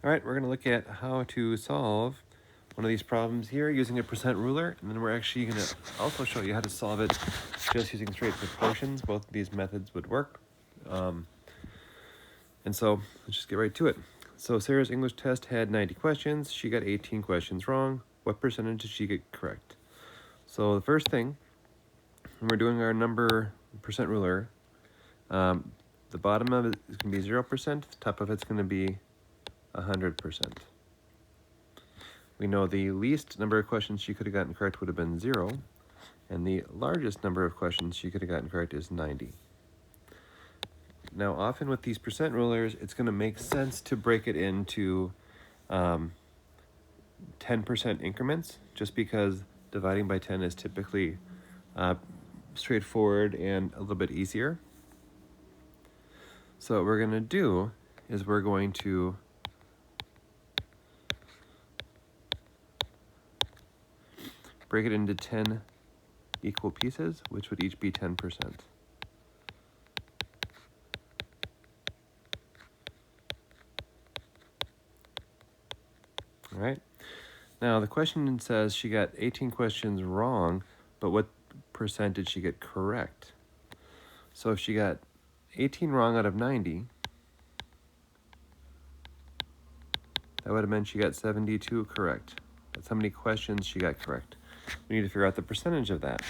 All right, we're going to look at how to solve one of these problems here using a percent ruler, and then we're actually going to also show you how to solve it just using straight proportions. Both of these methods would work. And so let's just get right to it. So Sarah's English test had 90 questions. She got 18 questions wrong. What percentage did she get correct? So the first thing, when we're doing our number percent ruler, the bottom of it is going to be 0%. The top of it's going to be 100%. We know the least number of questions she could have gotten correct would have been 0, and the largest number of questions she could have gotten correct is 90. Now, often with these percent rulers, it's going to make sense to break it into 10% increments, just because dividing by 10 is typically straightforward and a little bit easier. So what we're going to do is we're going to break it into 10 equal pieces, which would each be 10%. All right. Now the question says she got 18 questions wrong, but what percent did she get correct? So if she got 18 wrong out of 90, that would have meant she got 72 correct. That's how many questions she got correct. We need to figure out the percentage of that.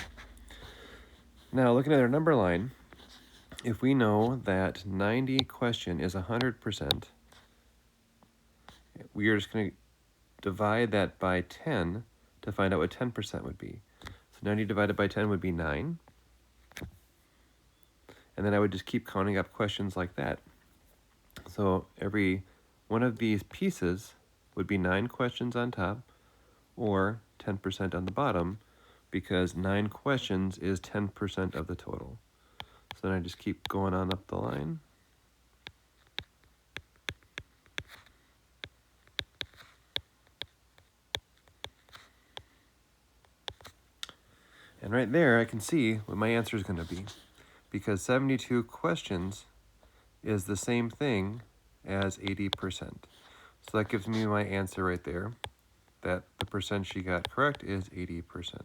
Now, looking at our number line, if we know that 90 question is 100%, we are just going to divide that by 10 to find out what 10% would be. So 90 divided by 10 would be 9. And then I would just keep counting up questions like that. So every one of these pieces would be 9 questions on top, or 10% on the bottom, because 9 questions is 10% of the total. So then I just keep going on up the line. And right there, I can see what my answer is going to be, because 72 questions is the same thing as 80%. So that gives me my answer right there, that the percent she got correct is 80%.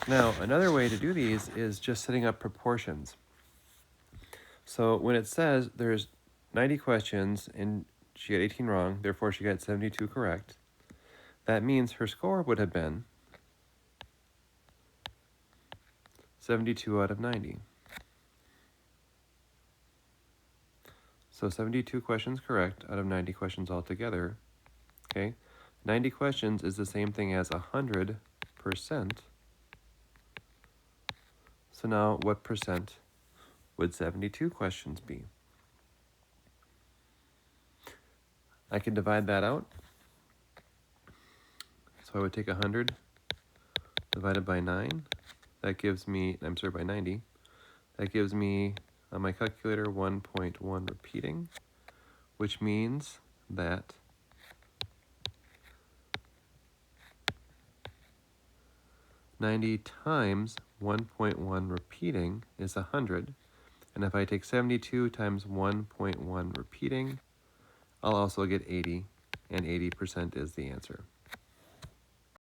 Now, another way to do these is just setting up proportions. So when it says there's 90 questions and she got 18 wrong, therefore she got 72 correct, that means her score would have been 72 out of 90. So 72 questions correct out of 90 questions altogether. Okay, 90 questions is the same thing as 100%. So now what percent would 72 questions be? I can divide that out. So I would take 100 divided by 9. That gives me, by 90. That gives me, on my calculator, 1.1 repeating, which means that 90 times 1.1 repeating is 100. And if I take 72 times 1.1 repeating, I'll also get 80, and 80% is the answer.